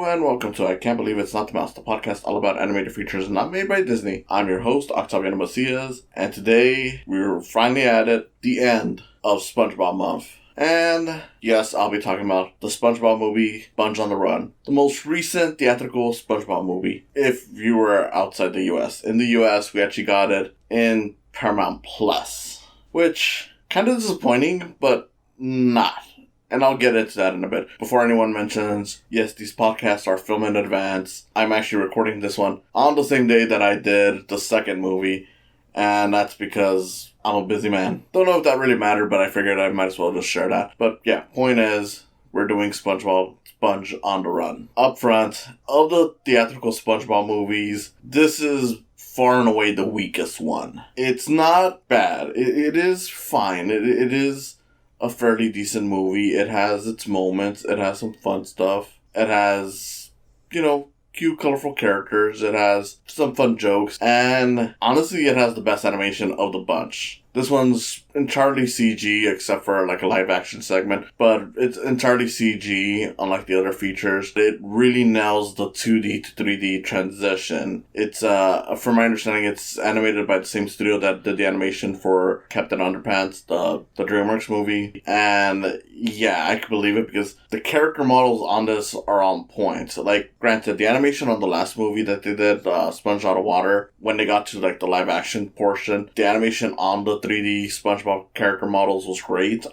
and welcome to I Can't Believe It's Not the Mouse, the podcast all about animated features not made by Disney. I'm your host, Octaviano, and today we're finally at it, the end of SpongeBob month. And yes, I'll be talking about the SpongeBob movie, Sponge on the Run, the most recent theatrical SpongeBob movie, if you were outside the US. In the US, we actually got it in Paramount Plus, which kind of disappointing, but not. And I'll get into that in a bit. Before anyone mentions, yes, these podcasts are filmed in advance. I'm actually recording this one on the same day that I did the second movie. And that's because I'm a busy man. Don't know if that really mattered, but I figured I might as well just share that. But yeah, point is, we're doing SpongeBob, Sponge on the Run. Up front, of the theatrical SpongeBob movies, this is far and away the weakest one. It's not bad. It is fine. It is a fairly decent movie. It has its moments. It has some fun stuff. It has, cute, colorful characters. It has some fun jokes. And honestly, it has the best animation of the bunch. This one's entirely CG, except for like a live action segment, but it's entirely CG, unlike the other features. It really nails the 2D to 3D transition. It's, from my understanding, it's animated by the same studio that did the animation for Captain Underpants, the DreamWorks movie. And yeah, I can believe it because the character models on this are on point. So, like, granted, the animation on the last movie that they did, Sponge Out of Water, when they got to like the live action portion, the animation on the 3D SpongeBob character models was great.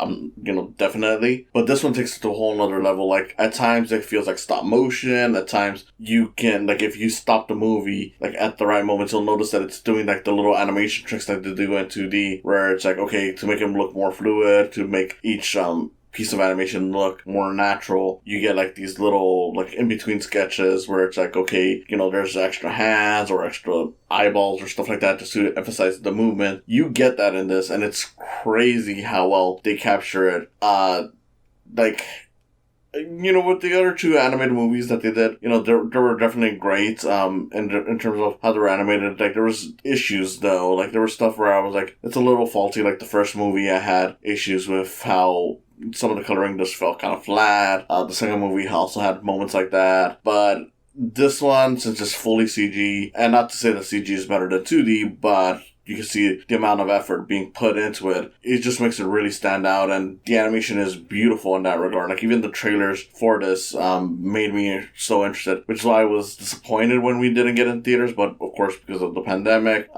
Definitely. But this one takes it to a whole nother level. Like, at times it feels like stop motion. At times you can, like, if you stop the movie, like, at the right moments, you'll notice that it's doing, like, the little animation tricks that they do in 2D, where it's like, okay, to make him look more fluid, to make each, piece of animation look more natural, you get like these little like in between sketches where it's like, okay, there's extra hands or extra eyeballs or stuff like that just to emphasize the movement. You get that in this, and it's crazy how well they capture it. With the other two animated movies that they did, they were definitely great, in terms of how they were animated. Like, there was issues, though. Like, there was stuff where I was like, it's a little faulty. Like, the first movie, I had issues with how some of the coloring just felt kind of flat. The second movie also had moments like that. But this one, since it's fully CG, and not to say that CG is better than 2D, but you can see the amount of effort being put into it. It just makes it really stand out, and the animation is beautiful in that regard. Like, even the trailers for this made me so interested, which is why I was disappointed when we didn't get in theaters, but of course, because of the pandemic,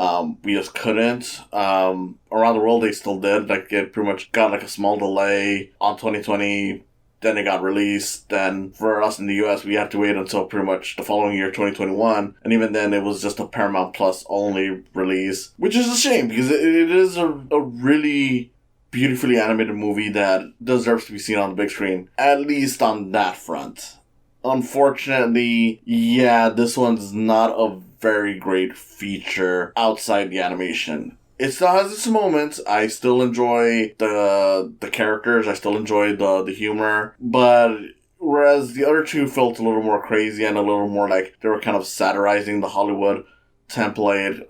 we just couldn't. Around the world, they still did. Like, it pretty much got like a small delay on 2020. Then it got released. Then for us in the US, we had to wait until pretty much the following year, 2021. And even then, it was just a Paramount Plus only release, which is a shame because it is a really beautifully animated movie that deserves to be seen on the big screen, at least on that front. Unfortunately, yeah, this one's not a very great feature outside the animation. It still has its moments. I still enjoy the characters. I still enjoy the humor. But whereas the other two felt a little more crazy and a little more like they were kind of satirizing the Hollywood template,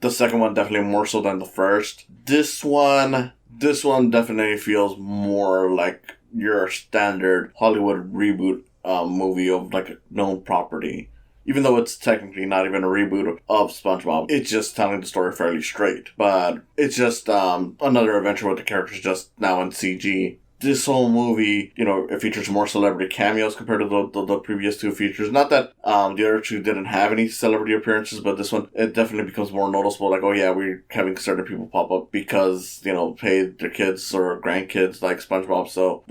the second one definitely more so than the first. This one definitely feels more like your standard Hollywood reboot movie of like a known property. Even though it's technically not even a reboot of SpongeBob, it's just telling the story fairly straight. But it's just another adventure with the characters just now in CG. This whole movie, it features more celebrity cameos compared to the previous two features. Not that the other two didn't have any celebrity appearances, but this one, it definitely becomes more noticeable. Like, oh yeah, we're having certain people pop up because, hey, their kids or grandkids like SpongeBob, so,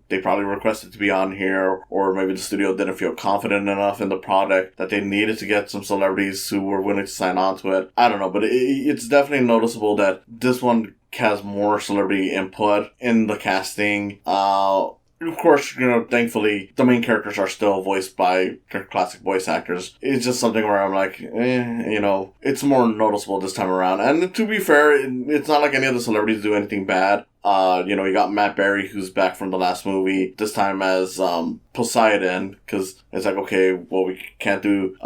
they probably requested to be on here, or maybe the studio didn't feel confident enough in the product that they needed to get some celebrities who were willing to sign on to it. I don't know, but it's definitely noticeable that this one has more celebrity input in the casting. Of course, thankfully, the main characters are still voiced by their classic voice actors. It's just something where I'm like, it's more noticeable this time around. And to be fair, it's not like any of the celebrities do anything bad. You got Matt Berry, who's back from the last movie, this time as Poseidon, because it's like, okay, well, we can't do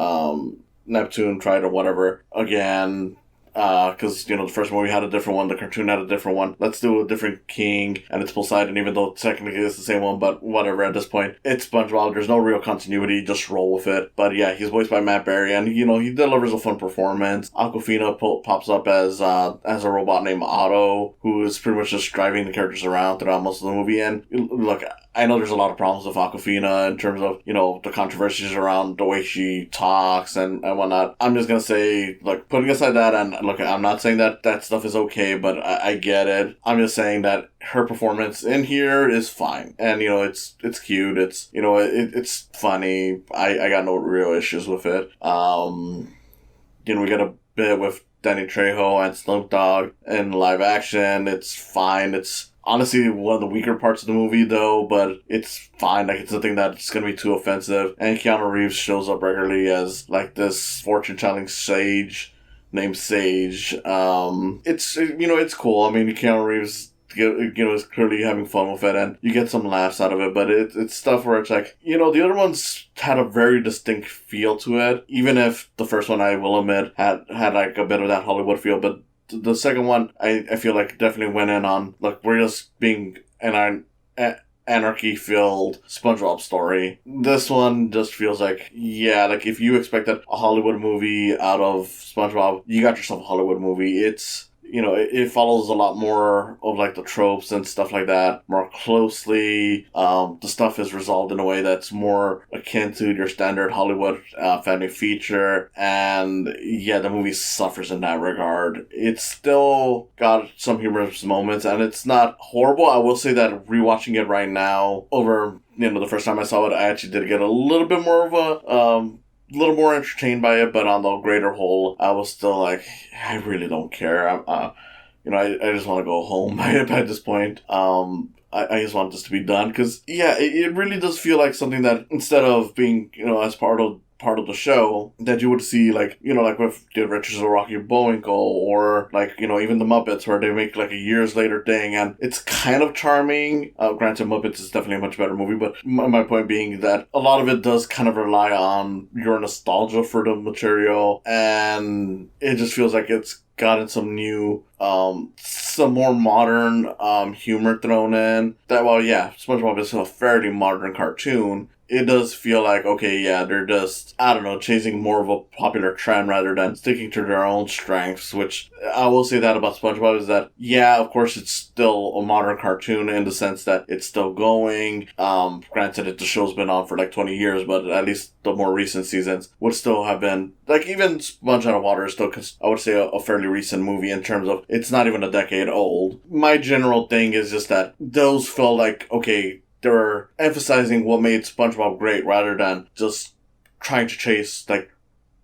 Neptune, Triton, whatever again. because, the first movie had a different one, the cartoon had a different one. Let's do a different king, and it's Poseidon, even though technically it's the same one, but whatever, at this point. It's SpongeBob, there's no real continuity, just roll with it. But yeah, he's voiced by Matt Berry, and, he delivers a fun performance. Awkwafina pops up as a robot named Otto, who is pretty much just driving the characters around throughout most of the movie. And look, I know there's a lot of problems with Awkwafina in terms of, the controversies around the way she talks and whatnot. I'm just gonna say, look, putting aside that, and look, I'm not saying that stuff is okay, but I get it. I'm just saying that her performance in here is fine. And, it's cute. It's, it's funny. I got no real issues with it. We get a bit with Danny Trejo and Snoop Dogg in live action. It's fine. It's honestly one of the weaker parts of the movie, though, but it's fine. Like, it's nothing that's going to be too offensive. And Keanu Reeves shows up regularly as, like, this fortune-telling sage named Sage. It's cool. I mean, Keanu Reeves, is clearly having fun with it, and you get some laughs out of it, but it's stuff where it's like, the other ones had a very distinct feel to it, even if the first one, I will admit, had like a bit of that Hollywood feel, but the second one, I feel like definitely went in on, like, we're just being an anarchy-filled SpongeBob story. This one just feels like, yeah, like, if you expected a Hollywood movie out of SpongeBob, you got yourself a Hollywood movie. It's, it follows a lot more of, like, the tropes and stuff like that more closely. The stuff is resolved in a way that's more akin to your standard Hollywood family feature. And, yeah, the movie suffers in that regard. It's still got some humorous moments, and it's not horrible. I will say that rewatching it right now over, the first time I saw it, I actually did get a little bit more of little more entertained by it, but on the greater whole, I was still like, I really don't care. I just want to go home by this point. I just want this to be done, because, yeah, it really does feel like something that, instead of being, as part of the show, that you would see, like, like with the Adventures of Rocky Bullwinkle, or, like, even the Muppets, where they make, like, a years later thing, and it's kind of charming. Granted, Muppets is definitely a much better movie, but my point being that a lot of it does kind of rely on your nostalgia for the material, and it just feels like it's gotten some new, some more modern, humor thrown in. That, while, yeah, SpongeBob is a fairly modern cartoon, it does feel like, okay, yeah, they're just, I don't know, chasing more of a popular trend rather than sticking to their own strengths, which I will say that about SpongeBob is that, yeah, of course, it's still a modern cartoon in the sense that it's still going. Granted, the show's been on for like 20 years, but at least the more recent seasons would still have been, like, even Sponge Out of Water is still, I would say, a fairly recent movie in terms of, it's not even a decade old. My general thing is just that those feel like, okay, they're emphasizing what made SpongeBob great rather than just trying to chase, like,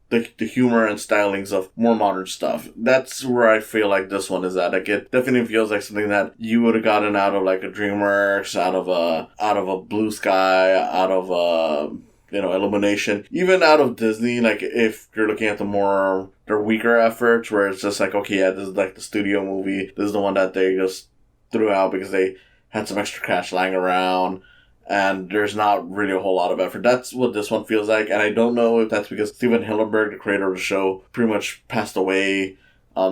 the humor and stylings of more modern stuff. That's where I feel like this one is at. Like, it definitely feels like something that you would have gotten out of, like, a DreamWorks, out of a Blue Sky, out of a, Illumination, even out of Disney. Like, if you're looking at their weaker efforts, where it's just like, okay, yeah, this is like the studio movie. This is the one that they just threw out because they had some extra cash lying around, and there's not really a whole lot of effort. That's what this one feels like, and I don't know if that's because Steven Hillenburg, the creator of the show, pretty much passed away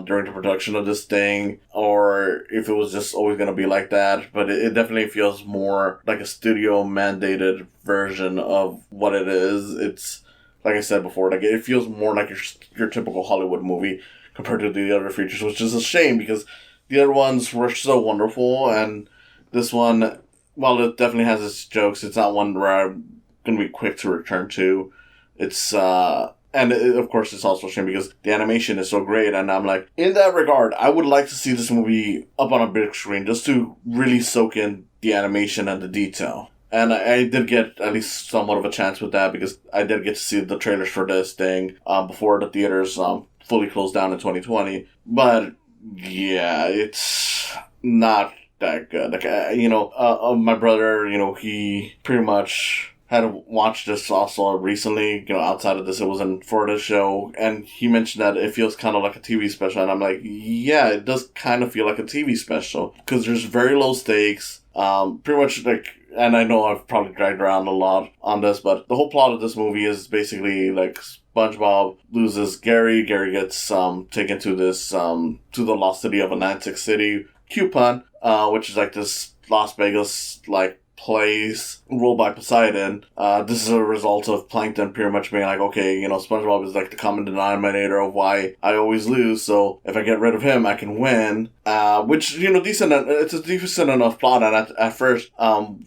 during the production of this thing, or if it was just always going to be like that. But it definitely feels more like a studio-mandated version of what it is. It's, like I said before, like, it feels more like your typical Hollywood movie compared to the other features, which is a shame, because the other ones were so wonderful, and this one, while it definitely has its jokes, it's not one where I'm going to be quick to return to. It's, of course, it's also a shame because the animation is so great, and I'm like, in that regard, I would like to see this movie up on a big screen just to really soak in the animation and the detail. And I did get at least somewhat of a chance with that, because I did get to see the trailers for this thing before the theaters fully closed down in 2020. But, yeah, it's not that good. Like, my brother, he pretty much had watched this also recently, outside of this, it wasn't for the show, and he mentioned that it feels kind of like a TV special, and I'm like, yeah, it does kind of feel like a TV special, because there's very low stakes. Pretty much, like, and I know I've probably dragged around a lot on this, but the whole plot of this movie is basically like SpongeBob loses Gary. Gary gets taken to this to the lost city of Atlantic City, Coupon, which is like this Las Vegas like place ruled by Poseidon. This is a result of Plankton pretty much being like, okay, SpongeBob is like the common denominator of why I always lose, so if I get rid of him, I can win. Which, decent, it's a decent enough plot, and at first,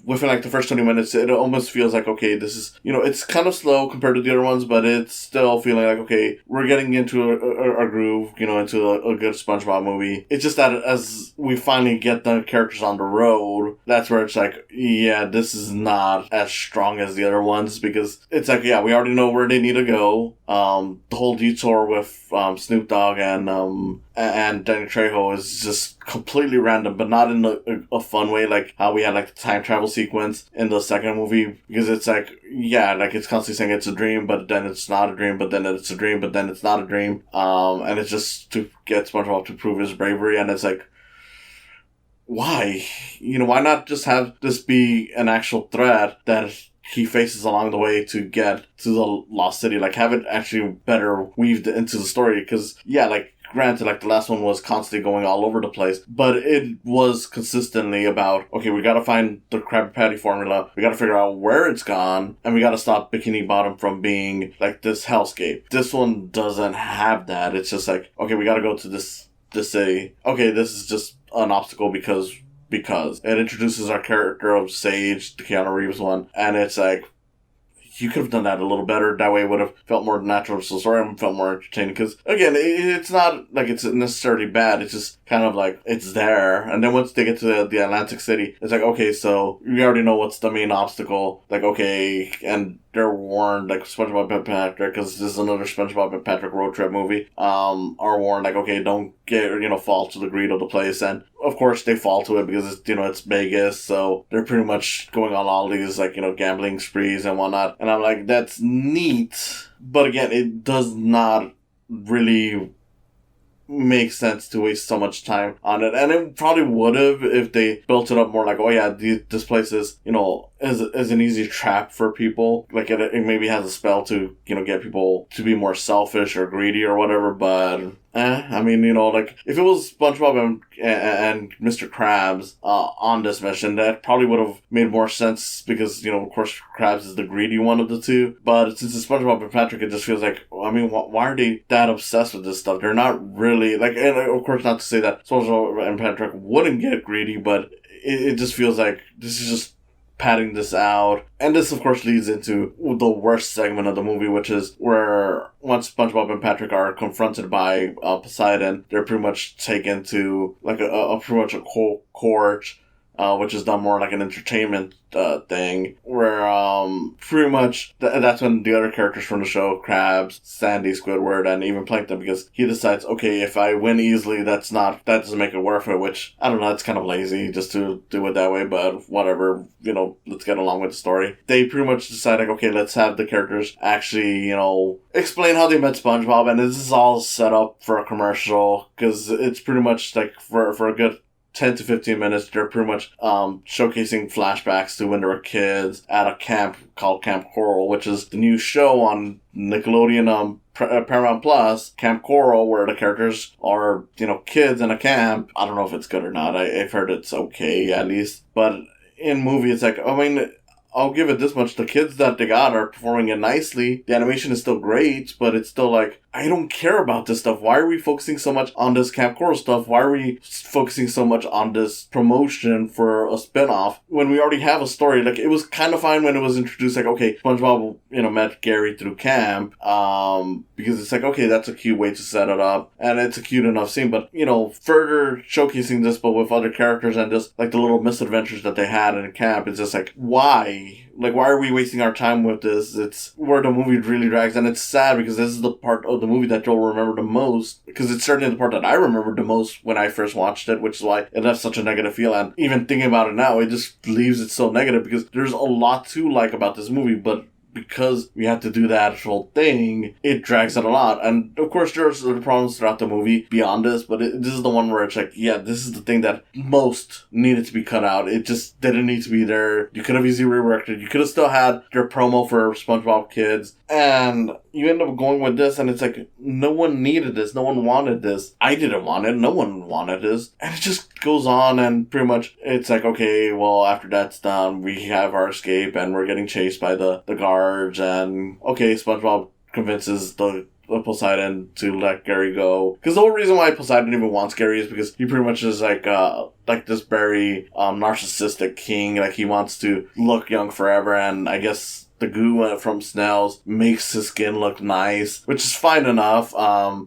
within like the first 20 minutes, it almost feels like, okay, this is, it's kind of slow compared to the other ones, but it's still feeling like, okay, we're getting into a groove, into a good SpongeBob movie. It's just that as we finally get the characters on the road, that's where it's like, yeah, this is not as strong as the other ones, because it's like, yeah, we already know where they need to go. The whole detour with Snoop Dogg and Danny Trejo is just completely random, but not in a fun way, like how we had like the time travel sequence in the second movie, because it's like, yeah, like it's constantly saying it's a dream, but then it's not a dream, but then it's a dream, but then it's not a dream. And it's just to get SpongeBob to prove his bravery, and it's like, why? Why not just have this be an actual threat that he faces along the way to get to the Lost City? Like, have it actually better weaved into the story, because, yeah, like, granted, like, the last one was constantly going all over the place, but it was consistently about, okay, we gotta find the Krabby Patty formula, we gotta figure out where it's gone, and we gotta stop Bikini Bottom from being, like, this hellscape. This one doesn't have that. It's just like, okay, we gotta go to this city. Okay, this is just an obstacle because it introduces our character of Sage, the Keanu Reeves one, and it's like, you could have done that a little better. That way it would have felt more natural to the story and felt more entertaining. Because, again, it's not like it's necessarily bad. It's just kind of like, it's there. And then once they get to the Atlantic City, it's like, okay, so we already know what's the main obstacle. Like, okay, and they're warned, like SpongeBob and Patrick, because this is another SpongeBob and Patrick road trip movie, are warned, like, okay, don't fall to the greed of the place. And of course they fall to it because it's, it's Vegas, so they're pretty much going on all these, like, gambling sprees and whatnot. And I'm like, that's neat, but again, it does not really make sense to waste so much time on it. And it probably would have if they built it up more like, oh yeah, this place is, is an easy trap for people. Like, it maybe has a spell to, get people to be more selfish or greedy or whatever, but I mean, like, if it was SpongeBob and Mr. Krabs on this mission, that probably would have made more sense, because, of course, Krabs is the greedy one of the two. But since it's SpongeBob and Patrick, it just feels like, I mean, why are they that obsessed with this stuff? They're not really, like, and of course, not to say that SpongeBob and Patrick wouldn't get greedy, but it just feels like this is just padding this out. And this, of course, leads into the worst segment of the movie, which is where once SpongeBob and Patrick are confronted by Poseidon, they're pretty much taken to like a pretty much a court, which is done more like an entertainment thing, where pretty much that's when the other characters from the show, Krabs, Sandy, Squidward, and even Plankton, because he decides, okay, if I win easily, that doesn't make it worth it, which, I don't know, it's kind of lazy just to do it that way, but whatever, let's get along with the story. They pretty much decide, like, okay, let's have the characters actually, explain how they met SpongeBob, and this is all set up for a commercial, because it's pretty much, like, for a good 10 to 15 minutes, they're pretty much showcasing flashbacks to when they were kids at a camp called Camp Coral, which is the new show on Nickelodeon Paramount Plus, Camp Coral, where the characters are, kids in a camp. I don't know if it's good or not. I've heard it's okay, at least. But in movie, it's like, I mean, I'll give it this much. The kids that they got are performing it nicely. The animation is still great, but it's still like, I don't care about this stuff. Why are we focusing so much on this Camp Coral stuff? Why are we focusing so much on this promotion for a spinoff when we already have a story? Like, it was kind of fine when it was introduced, like, okay, SpongeBob, met Gary through camp, because it's like, okay, that's a cute way to set it up, and it's a cute enough scene, but, further showcasing this, but with other characters and just, like, the little misadventures that they had in camp, it's just like, why? Like, why are we wasting our time with this? It's where the movie really drags, and it's sad because this is the part of the movie that you'll remember the most, because it's certainly the part that I remembered the most when I first watched it, which is why it left such a negative feel. And even thinking about it now, it just leaves it so negative, because there's a lot to like about this movie, but because we have to do that whole thing, it drags it a lot. And of course, there's the problems throughout the movie beyond this, but this is the one where it's like, yeah, this is the thing that most needed to be cut out. It just didn't need to be there. You could have easily reworked it. You could have still had your promo for SpongeBob Kids, and you end up going with this, and it's like, no one needed this. No one wanted this. I didn't want it. No one wanted this. And it just goes on, and pretty much it's like, okay, well, after that's done, we have our escape, and we're getting chased by the guards, and okay, SpongeBob convinces the Poseidon to let Gary go. Because the whole reason why Poseidon even wants Gary is because he pretty much is like this very narcissistic king. Like, he wants to look young forever, and I guess the goo from snails makes his skin look nice, which is fine enough.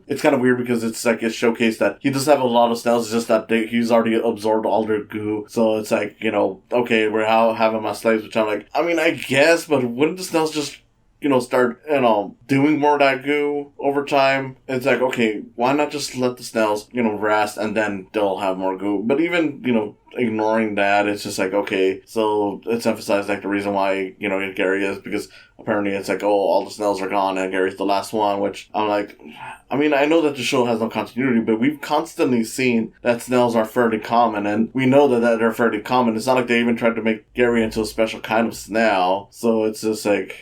It's kind of weird because it's like, it's showcased that he does have a lot of snails, it's just that he's already absorbed all their goo. So it's like, you know, okay, we're having my slaves, which I'm like, I mean, I guess, but wouldn't the snails just, you know, start, you know, doing more of that goo over time? It's like, okay, why not just let the snails, you know, rest, and then they'll have more goo? But even, you know, ignoring that, it's just like, okay, so it's emphasized like the reason why, you know, Gary is because apparently it's like, oh, all the snails are gone and Gary's the last one, which I'm like, I mean, I know that the show has no continuity, but we've constantly seen that snails are fairly common, and we know that they're fairly common. It's not like they even tried to make Gary into a special kind of snail, so it's just like,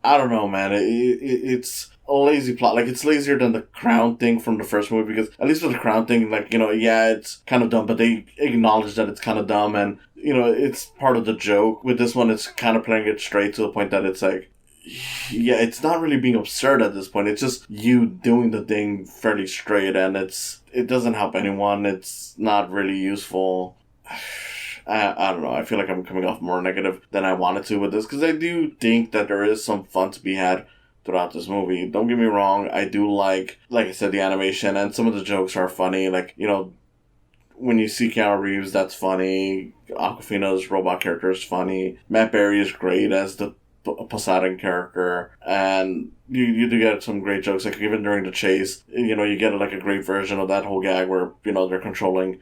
I don't know, man. It's a lazy plot. Like, it's lazier than the crown thing from the first movie, because at least with the crown thing, like, you know, yeah, it's kind of dumb, but they acknowledge that it's kind of dumb, and, you know, it's part of the joke. With this one, it's kind of playing it straight to the point that it's like, yeah, it's not really being absurd at this point. It's just you doing the thing fairly straight, and it doesn't help anyone. It's not really useful. I don't know. I feel like I'm coming off more negative than I wanted to with this, because I do think that there is some fun to be had throughout this movie. Don't get me wrong. I do like I said, the animation, and some of the jokes are funny. Like, you know, when you see Keanu Reeves, that's funny. Awkwafina's robot character is funny. Matt Berry is great as the Poseidon character, and you do get some great jokes. Like, even during the chase, you know, you get like a great version of that whole gag where, you know, they're controlling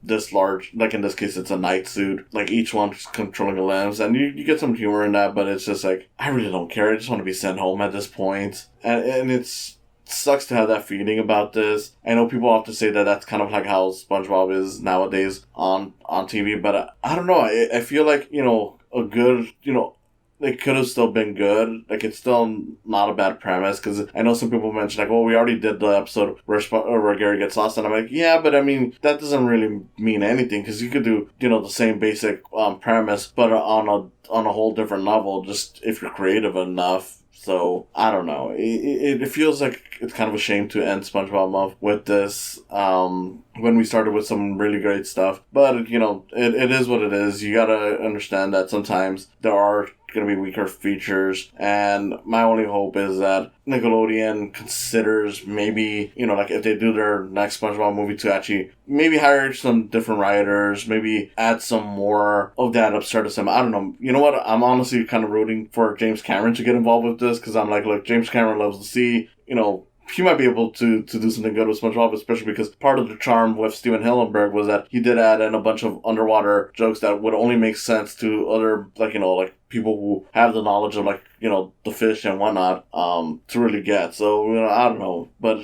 this large, like in this case it's a night suit, like each one's controlling a lens, and you get some humor in that, but it's just like, I really don't care. I just want to be sent home at this point. And it's sucks to have that feeling about this. I know people often say that that's kind of like how SpongeBob is nowadays on TV, but I don't know. I feel like, you know, a good, you know, it could have still been good. Like, it's still not a bad premise, because I know some people mention, like, well, we already did the episode where Gary gets lost, and I'm like, yeah, but I mean, that doesn't really mean anything, because you could do, you know, the same basic premise, but on a whole different level, just if you're creative enough. So, I don't know. It feels like it's kind of a shame to end SpongeBob Month with this, when we started with some really great stuff. But, you know, it is what it is. You gotta understand that sometimes there are going to be weaker features, and my only hope is that Nickelodeon considers maybe, you know, like, if they do their next SpongeBob movie, to actually maybe hire some different writers, maybe add some more of that absurdism. I don't know. You know what? I'm honestly kind of rooting for James Cameron to get involved with this, because I'm like, look, James Cameron loves the sea, you know, he might be able to do something good with SpongeBob, especially because part of the charm with Steven Hillenburg was that he did add in a bunch of underwater jokes that would only make sense to other, like, you know, like, people who have the knowledge of, like, you know, the fish and whatnot, to really get. So, you know, I don't know, but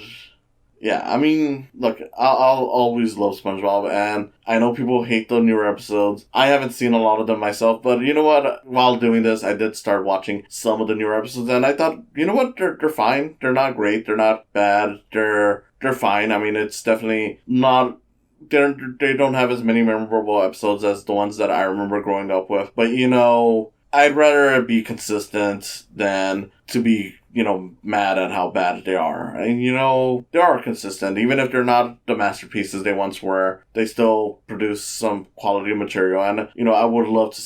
yeah, I mean, look, I'll always love SpongeBob, and I know people hate the newer episodes. I haven't seen a lot of them myself, but you know what? While doing this, I did start watching some of the newer episodes, and I thought, you know what? They're fine. They're not great. They're not bad. They're fine. I mean, it's definitely not. They don't have as many memorable episodes as the ones that I remember growing up with. But, you know, I'd rather it be consistent than to be, you know, mad at how bad they are. And, you know, they are consistent. Even if they're not the masterpieces they once were, they still produce some quality material. And, you know, I would hope to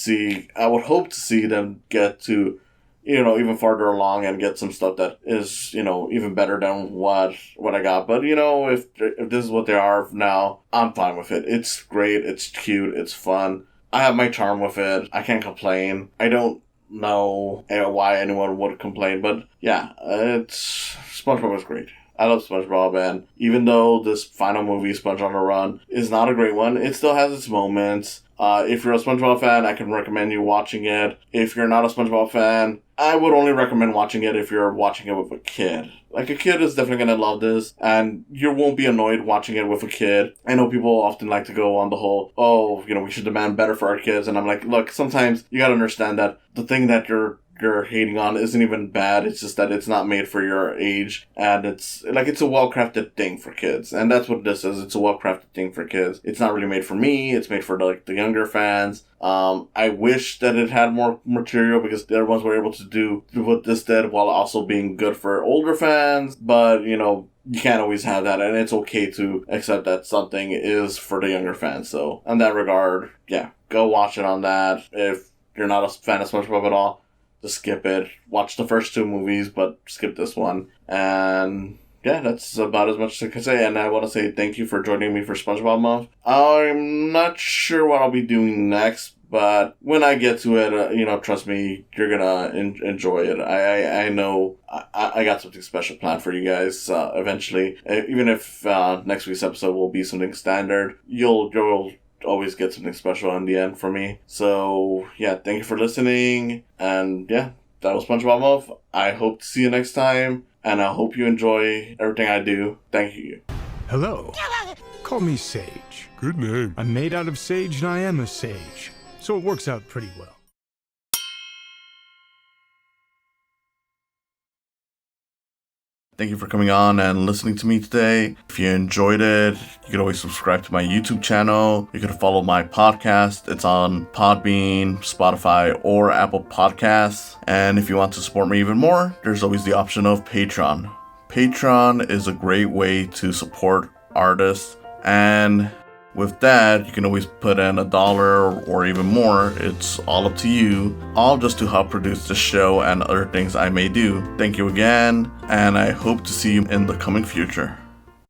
see them get to, you know, even farther along and get some stuff that is, you know, even better than what I got. But, you know, if this is what they are now, I'm fine with it. It's great. It's cute. It's fun. I have my charm with it. I can't complain. I don't know why anyone would complain, but yeah, SpongeBob is great. I love SpongeBob, and even though this final movie, Sponge on the Run, is not a great one, it still has its moments. If you're a SpongeBob fan, I can recommend you watching it. If you're not a SpongeBob fan, I would only recommend watching it if you're watching it with a kid. Like, a kid is definitely going to love this, and you won't be annoyed watching it with a kid. I know people often like to go on the whole, we should demand better for our kids, and I'm like, look, sometimes you gotta understand that the thing that you're hating on isn't even bad. It's just that it's not made for your age, and it's a well-crafted thing for kids, and that's what this is. It's a well-crafted thing for kids. It's not really made for me. It's made for the younger fans. I wish that it had more material, because the other ones were able to do what this did while also being good for older fans, but you can't always have that, and it's okay to accept that something is for the younger fans. So in that regard, yeah, go watch it on that. If you're not a fan of SpongeBob at all, just skip it. Watch the first 2 movies, but skip this one. And yeah, that's about as much as I can say. And I want to say thank you for joining me for SpongeBob Month. I'm not sure what I'll be doing next, but when I get to it, trust me, you're gonna enjoy it. I know I got something special planned for you guys eventually. Even if next week's episode will be something standard, you'll always get something special in the end for me. So yeah, thank you for listening, and yeah, that was SpongeBob Month. I hope to see you next time, and I hope you enjoy everything I do. Thank you. Hello. Call me Sage. Good name. I'm made out of sage, and I am a sage, so it works out pretty well. Thank you for coming on and listening to me today. If you enjoyed it, you can always subscribe to my YouTube channel. You can follow my podcast. It's on Podbean, Spotify, or Apple Podcasts. And if you want to support me even more, there's always the option of Patreon. Patreon is a great way to support artists, and with that, you can always put in $1 or even more. It's all up to you, all just to help produce the show and other things I may do. Thank you again, and I hope to see you in the coming future.